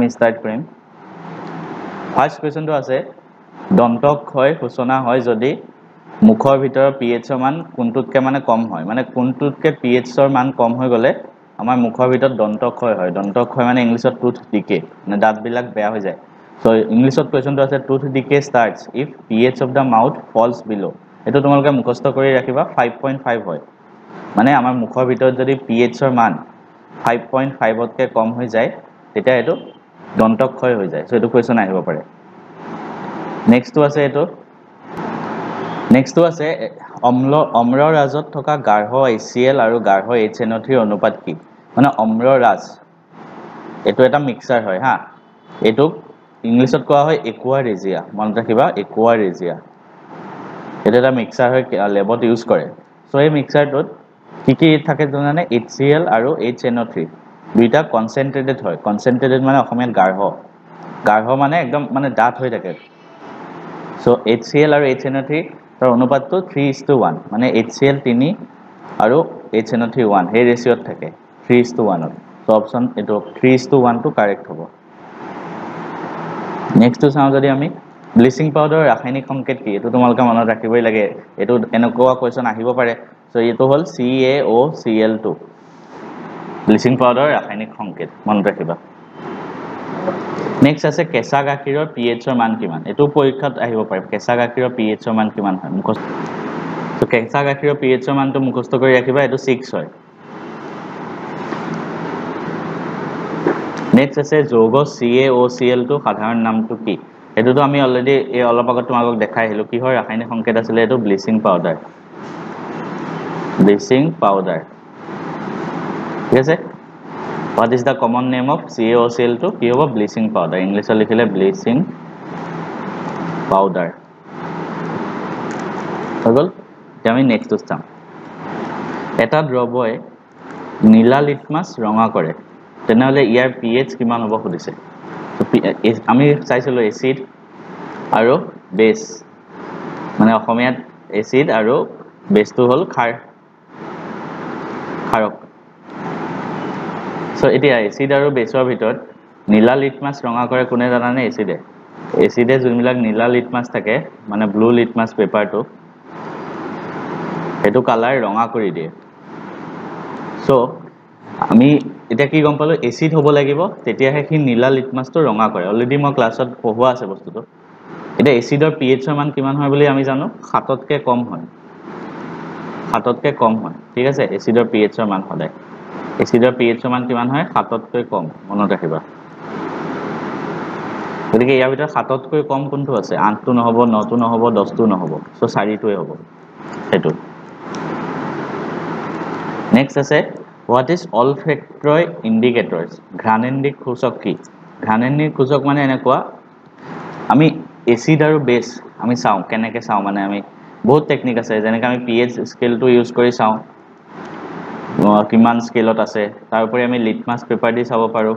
আমি স্টাৰ্ট কৰিম ফাৰ্স্ট কোৱেশ্চনটো আছে দন্তক্ষয় সূচনা হয় যদি মুখৰ ভিতৰৰ pH ৰ মান কোনটোতকে মানে কম হয় মানে কোনটোতকে pH ৰ মান কম হৈ গলে আমাৰ মুখৰ ভিতৰত দন্তক্ষয় হয় দন্তক্ষয় মানে ইংলিছত টুথ ডিকে মানে দাঁতবিলাক বেয়া হৈ যায় সো ইংলিছত কোৱেশ্চনটো আছে tooth decay starts if pH of the mouth falls below এটো তোমালোকে মুখস্থ কৰি ৰাখিবা 5.5 হয় মানে আমাৰ মুখৰ ভিতৰত যদি pH ৰ মান 5.5 তকে কম হৈ যায় তেতিয়া এটো দন্তক্ষয় হৈ যায় সো এটো কোৱেশ্চন আহিব পাৰে নেক্সট টো আছে এটো নেক্সট টো আছে অম্ল ৰাজত থকা গাঢ় HCl আৰু গাঢ় HNO3 অনুপাত কি মানে অম্ল ৰাজ এটো এটা মিক্সাৰ হয় হা এটো ইংলিছত কোৱা হয় একুয়া ৰেজিয়া মনত ৰাখিবা একুয়া ৰেজিয়া এটা এটা মিক্সাৰ হয় ল্যাবত ইউজ কৰে সো এই মিক্সাৰটোত কি থাকে জানানে HCl আৰু HNO3 দুইটা কনসেন্ট্ৰেটেড হয় কনসেন্ট্ৰেটেড মানে অসমীয়াত গাঢ় মানে একদম মানে ডাঠ হৈ থাকে সো HCl আৰু HNO3 তাৰ অনুপাতটো 3:1 মানে HCl 3 আৰু HNO3 1 এই ৰেশিওত থাকে 3:1 সো অপচন এটো 3:1 টো কাৰেক্ট হ'ব নেক্সট চাও যদি আমি ব্লিচিং পাউডাৰ ৰাসায়নিক সংকেত কি এটো তোমালোকে মনত ৰাখিবই লাগে এটো এনেকুৱা কোৱেশ্চন আহিব পাৰে সো এটো হল CaOCl2 ব্লিচিং পাউডাৰ ৰাসায়নিক সংকেত মনত ৰাখিবা নেক্সট আছে কেঁচা গাখীৰৰ pH ৰ মান কিমান এটো পৰীক্ষাত আহিব পাৰে কেঁচা গাখীৰৰ pH ৰ মান কিমান হয় মুখস্থ তো কেঁচা গাখীৰৰ pH ৰ মানটো মুখস্থ কৰি ৰাখিবা এটো 6 হয় নেক্সট আছে যৌগ CaOCl2 সাধাৰণ নামটো কি এটোটো আমি অলৰেডি এই অলপ আগত তোমালোকক দেখাই আহিলো কি হয় ৰাসায়নিক সংকেত আছিল এটো ব্লিচিং পাউডাৰ ঠিক আছে What is the common name of CaOCl2 কি হ'ব ব্লিচিং পাউডাৰ ইংলিছত লিখিলে ব্লিচিং পাউডাৰ হগল আমি নেক্সট চাম এটা দ্ৰৱই নীলা লিটমাছ ৰঙা কৰে তেনেহলে ইয়াৰ pH কিমান হ'ব খুদিছে আমি চাইছিলো এসিড আৰু বেস মানে অসমীয়াত এসিড আৰু বেসটো হল ক্ষাৰক সো এতিয়া এসিড আৰু বেসৰ ভিতৰত নীলা লিটমাছ ৰঙা কৰে কোনে জানানে এসিডে যোনবিলাক নীলা লিটমাছ থাকে মানে ব্লু লিটমাছ পেপাৰটো এটো কালাৰ ৰঙা কৰি দিয়ে সো আমি এটা কি গম পালো এসিড হ'ব লাগিব তেতিয়াহে কি নীলা লিটমাছটো ৰঙা কৰে অলৰেডি মই ক্লাছত পঢ়োৱা আছে বস্তুটো এটা এসিডৰ pH ৰ মান কিমান হয় বুলি আমি জানো 7 তকে কম হয় ঠিক আছে এসিডৰ pH ৰ মান সদায় এসিডৰ pH ৰ মান কিমান হয় 7 তকৈ কম মনত ৰাখিবা গতিকে ইয়াৰ ভিতৰত 7 তকৈ কম কোনটো আছে 8 টো নহব 9 টো নহব 10 টো নহব সো 4 টোৱে হ'ব হেতু নেক্সট আছে What is olfactory indicators ঘ্ৰাণেন্দ্ৰিক সূচক কি ঘ্ৰাণেন্দ্ৰিক সূচক মানে এনেকুৱা আমি এসিড আৰু বেস আমি চাও কেনেকে চাও মানে আমি বহুত টেকনিক আছে যেনেকৈ আমি pH স্কেলটো ইউজ কৰি চাও কিমান স্কেলত আছে তাৰ উপৰি আমি লিটমাছ পেপাৰ দি চাব পাৰো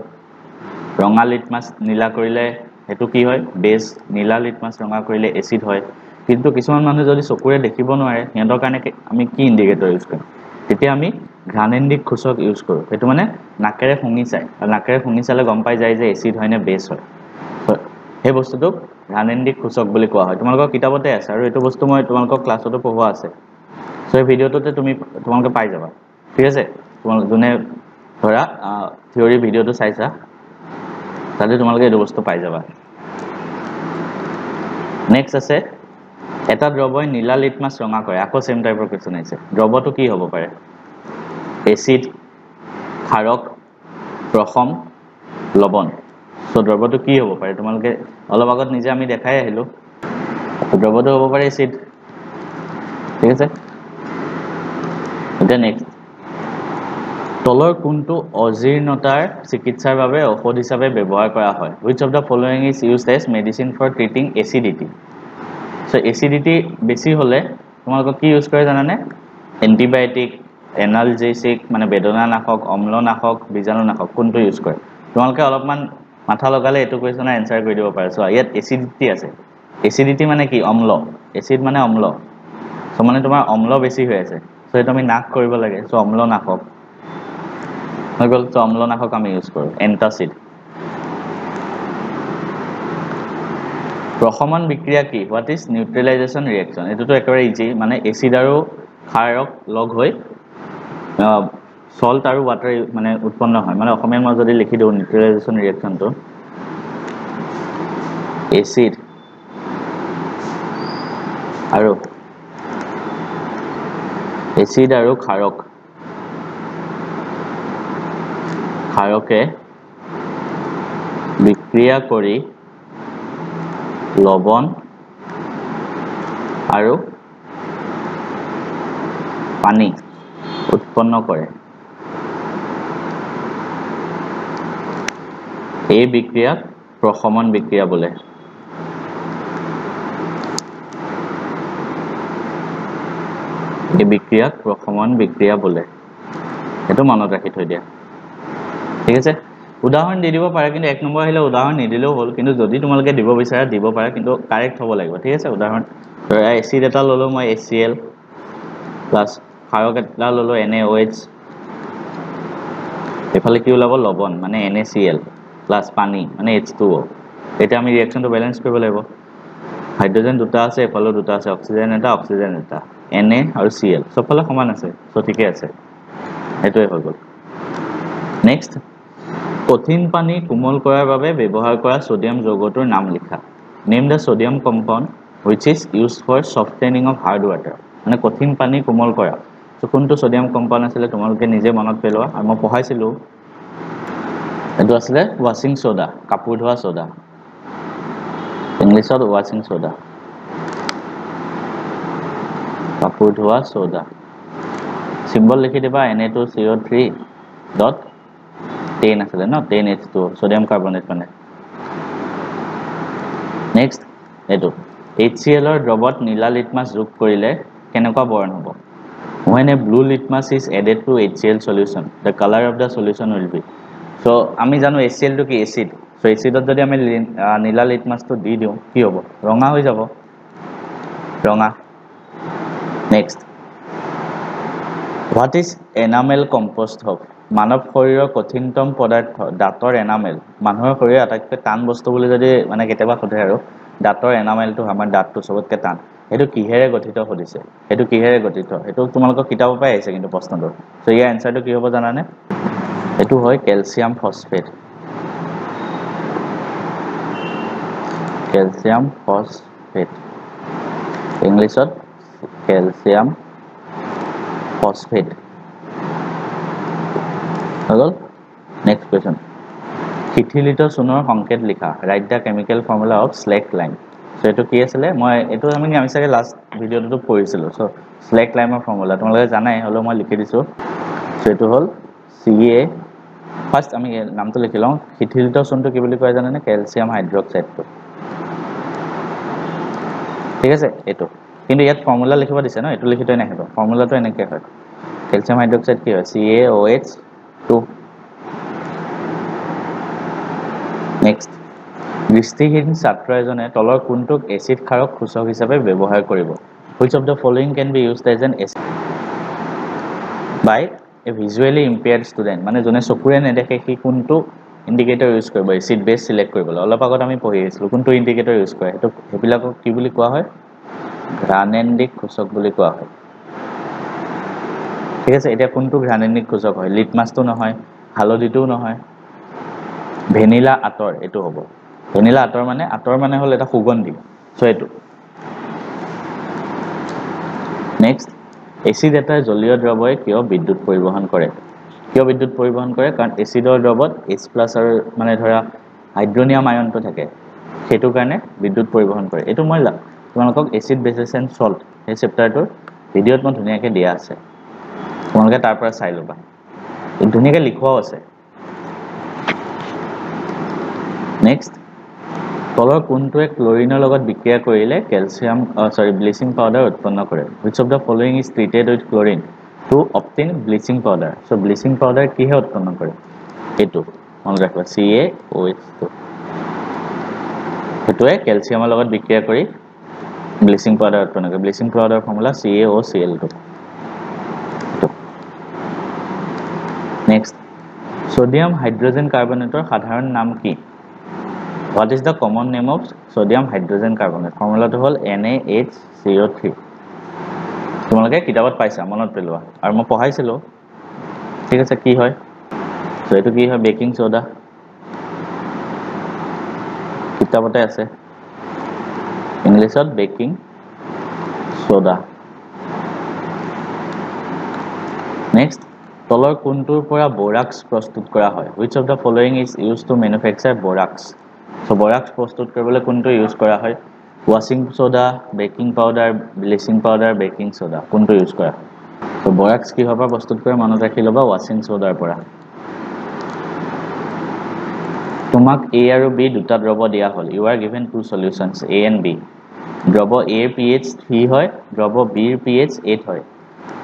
ৰঙা লিটমাছ নীলা কৰিলে হেতু কি হয় বেস নীলা লিটমাছ ৰঙা কৰিলে এসিড হয় কিন্তু কিছুমান মানুহ যদি চকুৰে দেখিব নোৱাৰে হেতৰ কাৰণে আমি কি ইন্ডিকেটৰ ইউজ কৰিম তেতিয়া আমি ঘ্ৰাণেন্দ্ৰিক সূচক ইউজ কৰো এটো মানে নাকেৰে শুঙি চাই আৰু নাকেৰে শুঙি চালে গম পাই যায় যে এসিড হয় নে বেস হয় এই বস্তুটোক ঘ্ৰাণেন্দ্ৰিক সূচক বুলি কোৱা হয় তোমালোকৰ কিতাপতে আছে আৰু এটো বস্তু মই তোমালোকৰ ক্লাছতো পঢ়োৱা আছে সো এই ভিডিওটোতে তোমালোকে পাই যাবা ঠিক আছে তোমালোক জনে ধৰা থিওৰি ভিডিওটো চাইছা তাতে তোমালোকে এই বস্তু পাই যাবা নেক্সট আছে এটা দ্ৰৱই নীলা লিটমাছ ৰঙা কৰে আকৌ সেম টাইপৰ কোৱেশ্চন আছে দ্ৰৱটো কি হ'ব পাৰে এসিড ক্ষাৰক প্ৰসম লৱণ সো দ্ৰৱটো কি হ'ব পাৰে তোমালোকে অলপ আগত নিজে আমি দেখাই আহিলো দ্ৰৱটো হ'ব পাৰে এসিড ঠিক আছে এটা নেক্সট তলৰ কোনটো অজীৰ্ণতাৰ চিকিৎসাৰ বাবে ঔষধ হিচাপে ব্যৱহাৰ কৰা হয় which of the following is used as medicine for treating acidity so acidity বেছি হলে তোমালোকক কি ইউজ কৰে জানানে এন্টিবায়োটিক এনালজেসিক মানে বেদনানাশক অম্লনাশক বীজাণুনাশক কোনটো ইউজ কৰে তোমালোকে অলপমান মাথা লগালে এটো কোৱেশ্চনৰ আনসাৰ কৰি দিব পাৰে সো ইয়াত এসিডিটি আছে এসিডিটি মানে কি অম্ল এসিড মানে অম্ল সো মানে তোমাৰ অম্ল বেছি হৈ আছে সো এটো আমি নাশ কৰিব লাগে সো অম্লনাশক হৈ গল সো অম্লনাশক আমি ইউজ কৰো এন্টাসিড প্ৰশমন বিক্ৰিয়া কি? What is neutralization reaction? এইটোতো একেবাৰে ইজি, মানে এচিড আৰু ক্ষাৰক লগ হৈ সল্ট আৰু ৱাটাৰ মানে উৎপন্ন হয়। মানে অসমীয়া মই যদি লিখি দিওঁ নিউট্ৰেলাইজেশ্যন ৰিয়েকশ্যনটো, এচিড আৰু ক্ষাৰকে বিক্ৰিয়া কৰি লৱণ আৰু পানী উৎপন্ন কৰে। এই বিক্ৰিয়াক প্ৰশমন বিক্ৰিয়া বোলে। এই বিক্ৰিয়াক প্ৰশমন বিক্ৰিয়া বোলে। সেইটো মনত ৰাখি থৈ দিয়া, ঠিক আছে। উদাহৰণ দি দিব পাৰে, কিন্তু 1 নম্বৰ আহিলে উদাহৰণ নিদিলেও হ'ল, কিন্তু যদি তোমালোকে দিব বিচাৰা দিব পাৰা, কিন্তু কাৰেক্ট হ'ব লাগিব, ঠিক আছে। উদাহৰণ ধৰা এচিড এটা ল'লো মই HCl প্লাছ ক্ষাৰক এটা ল'লো NaOH, এফালে কি ওলাব লৱণ মানে NaCl প্লাছ পানী মানে H2O। এতিয়া আমি ৰিয়েকশ্যনটো বেলেঞ্চ কৰিব লাগিব। হাইড্ৰজেন দুটা আছে, এফালেও দুটা আছে, অক্সিজেন এটা Na আৰু Cl চবফালে সমান আছে, চ' ঠিকে আছে, এইটোৱে হৈ গ'ল। নেক্সট, কঠিন পানী কোমল কৰাৰ বাবে ব্যৱহাৰ কৰা সোডিয়াম যৌগটোৰ নাম লিখা। Name the sodium compound which is used for softening of hard water. মানে কঠিন পানী কোমল কৰা। চ' কোনটো সোডিয়াম কম্পাউণ্ড আছিলে তোমালোকে নিজে মনত পেলোৱা, আৰু মই পঢ়াইছিলোঁ। এইটো আছিলে ৱাশ্বিং সোডা, কাপোৰ ধোৱা সোডা, ইংলিছত ৱাশ্বিং সোডা, কাপোৰ ধোৱা সোডা। চিম্বল লিখি দিবা Na2CO3.10 আছিলে ন, 10H2O, সোডিয়াম কাৰ্বনেট মানে। নেক্সট, এইটো HCl ৰ দ্ৰৱত নীলা লিটমাছ যোগ কৰিলে কেনেকুৱা বৰণ হ'ব? When a blue litmus is added to HCl solution, the color of the solution will be. So আমি জানো HCl টো কি এচিড, so এচিডত যদি আমি নীলা লিটমাছটো দি দিওঁ কি হ'ব? ৰঙা হৈ যাব, ৰঙা। Next, what is enamel compost of? মানৱ শৰীৰৰ কঠিনতম পদাৰ্থ দাঁতৰ এনামেল। মানুহৰ শৰীৰৰ আটাইতকৈ টান বস্তু বুলি যদি মানে কেতিয়াবা সোধে আৰু দাঁতৰ এনামেলটো, আমাৰ দাঁতটো চবতকৈ টান, সেইটো কিহেৰে গঠিত সুধিছে? সেইটো কিহেৰে গঠিত? সেইটো তোমালোকৰ কিতাপৰ পৰাই আহিছে কিন্তু প্ৰশ্নটো। চ' ইয়াৰ এনচাৰটো কি হ'ব জানানে? এইটো হয় কেলছিয়াম ফচফেট। কেলছিয়াম ফচফেট, ইংলিছত কেলছিয়াম ফচফেট হৈ গ'ল। নেক্সট কুৱেশ্যন, শিথিলিত চূণৰ সংকেত লিখা। Write the chemical formula of slake lime. So' এইটো কি আছিলে? এইটো আমি চাগে লাষ্ট ভিডিঅ'টোতো পঢ়িছিলোঁ। চ' স্লেক লাইমৰ ফৰ্মুলা তোমালোকে জানাই, হ'লেও মই লিখি দিছোঁ। চ' এইটো হ'ল Ca, ফাৰ্ষ্ট আমি নামটো লিখি লওঁ। শিথিলিত চূণটো কি বুলি কয় জানেনে? কেলছিয়াম হাইড্ৰক্সাইডটো, ঠিক আছে। এইটো কিন্তু ইয়াত ফৰ্মুলা লিখিব দিছে ন, এইটো লিখি থৈ নাহিব। ফৰ্মুলাটো এনেকৈ হয়, কেলছিয়াম হাইড্ৰক্সাইড কি হয়? CaOH2। নেক্সট, দৃষ্টিহীন ছাত্ৰ এজনে তলৰ কোনটোক এচিড ক্ষাৰক সূচক হিচাপে ব্যৱহাৰ কৰিব? Which of the following can be used as an acid by a visually impaired student? মানে যোনে চকুৰে নেদেখে সি কোনটো ইণ্ডিকেটৰ ইউজ কৰিব এচিড বেছ চিলেক্ট কৰিবলৈ? অলপ আগত আমি পঢ়ি আহিছিলোঁ কোনটো ইণ্ডিকেটৰ ইউজ কৰে, সেইবিলাকক কি বুলি কোৱা হয়? ঘ্ৰাণেন্দ্ৰিক সূচক বুলি কোৱা হয়, ঠিক আছে। এতিয়া কোনটো ঘ্ৰাণেন্দ্ৰিক সূচক হয়? লিটমাছটো নহয়, হালধিটোও নহয়, ভেনিলা আতৰ এইটো হ'ব। ভেনিলা আতৰ মানে হ'ল এটা সুগন্ধি, চ' এইটো। নেক্সট, এচিড এটাৰ জলীয় দ্ৰৱই কিয় বিদ্যুৎ পৰিবহন কৰে? কিয় বিদ্যুৎ পৰিবহন কৰে? কাৰণ এচিডৰ দ্ৰৱত H+ আৰু মানে ধৰা হাইড্ৰনিয়াম আয়নটো থাকে, সেইটো কাৰণে বিদ্যুৎ পৰিবহন কৰে। এইটো মই তোমালোকক এচিড বেচিছ এণ্ড চল্ট সেই চেপ্টাৰটোৰ ভিডিঅ'ত মই ধুনীয়াকৈ দিয়া আছে, তোমালোকে তাৰ পৰা চাই ল'বা, ধুনীয়াকৈ লিখোৱাও আছে। নেক্সট, তলৰ কোনটোৱে ক্লৰিনৰ লগত বিক্ৰিয়া কৰিলে ব্লিচিং পাউডাৰ উৎপন্ন কৰে? Which of the following is treated with chlorine two obtain bleaching powder? So' bleaching powder কিহে উৎপন্ন কৰে? এইটো মনত ৰাখিবা, CaOH2। সেইটোৱে কেলছিয়ামৰ লগত বিক্ৰিয়া কৰি ব্লিচিং পাউডাৰ উৎপন্ন কৰে। Bleaching powder formula CaOCl2। Next, sodium hydrogen কাৰ্বনেটৰ সাধাৰণ নাম কি? What is the common name of sodium hydrogen carbonate? ফৰ্মুলাটো হ'ল NaHCO3. তোমালোকে কিতাপত পাইছা মনত পেলোৱা আৰু মই পঢ়াইছিলো ঠিক আছে কি হয় সো এটো কি হয় বেকিং সোডা কিতাপতে আছে ইংলিছত বেকিং সোডা নেক্সট তলৰ কোনটোৰ পৰা বোৰাক্স প্ৰস্তুত কৰা হয় which of the following is used to manufacture borax so borax প্ৰস্তুত কৰিবলৈ কোনটো ইউজ কৰা হয় washing soda baking powder bleaching powder baking soda কোনটো ইউজ কৰা হয় so borax কি হবা প্ৰস্তুত কৰে মনত ৰাখি লবা washing soda ৰ পৰা তোমাক A আৰু B দুটা দ্ৰৱ দিয়া হল you are given two solutions A and B Draw A ৰ pH 3 হয় দ্ৰৱ B ৰ pH 8 হয়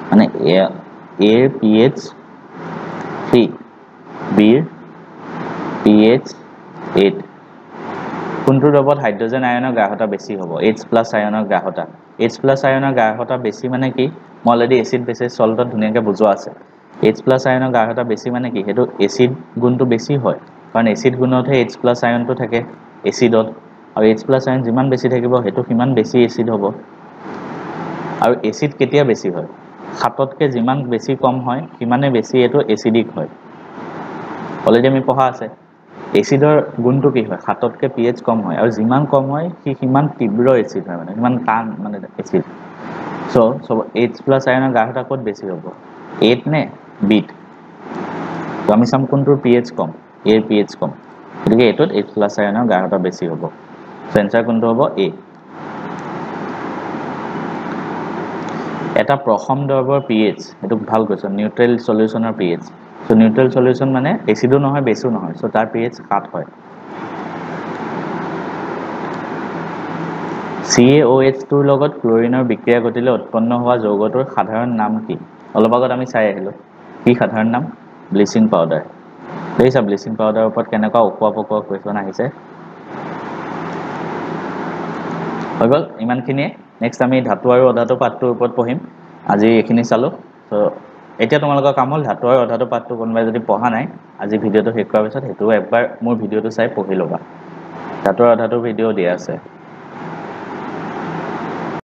মানে A ৰ pH 3 B ৰ pH 8 কোনটো দ্ৰৱত হাইড্ৰোজেন আয়নৰ গ্ৰাহকতা বেছি হ'ব H+ আয়নৰ গ্ৰাহকতা H+ আয়নৰ গ্ৰাহকতা বেছি মানে কি মই অলৰেডি এসিড বেসিছ সল্টত ধুনিয়াকে বুজোৱা আছে H+ আয়নৰ গ্ৰাহকতা বেছি মানে কি হেতু এসিড গুণটো বেছি হয় কাৰণ এসিড গুণতহে H+ আয়নটো থাকে এসিডত আৰু H+ আয়ন যিমান বেছি থাকিব হেতু কিমান বেছি এসিড হ'ব আৰু এসিড কেতিয়া বেছি হয় খাততকে যিমান বেছি কম হয় কিমানে বেছি এটো এসিডিক হয় অলৰেডি আমি পঢ়া আছে এসিডৰ গুণটো কি হয় খাততকে pH কম হয় আৰু যিমান কম হয় সিমান তীব্ৰ এসিড হয় মানে কিমান টান মানে এসিড সো H+ আয়নৰ গ্ৰাহকতা কত বেছি হ'ব 8 নে B তো আমি সাম কোনটোৰ pH কম A ৰ pH কম গতিকে এটোত H+ আয়নৰ গ্ৰাহকতা বেছি হ'ব সো আনসাৰ কোনটো হ'ব A এটা প্ৰথম দ্ৰৱৰ pH এটো ভাল কোৱেশ্চন নিউট্ৰেল সলিউশনৰ pH সো নিউট্ৰেল সলিউশন মানে এসিডো নহয় বেসো নহয় সো তাৰ pH 7 হয় CaOH2 ৰ লগত ক্লোৰিনৰ বিক্ৰিয়া ঘটিলে উৎপন্ন হোৱা যৌগটোৰ সাধাৰণ নাম কি অলপ আগত আমি চাই আহিলো কি সাধাৰণ নাম ব্লিচিং পাউডাৰ দেইছা ব্লিচিং পাউডাৰৰ ওপৰত কেনেকুৱা উপপক কোৱেশ্চন আহিছে হয়গল ইমানখিনিয়ে নেক্সট আমি ধাতু আৰু অধাতু পাঠটোৰ ওপৰত পঢ়িম আজি এখিনি চালো সো এতিয়া তোমালোকৰ কাম হল ধাতু আৰু অধাতু পাঠটো কোনবাই যদি পঢ়া নাই আজি ভিডিওটো শেষ কৰাৰ পিছত হেতু একবাৰ মোৰ ভিডিওটো চাই পঢ়ি লবা ধাতু আৰু অধাতু ভিডিও দিয়া আছে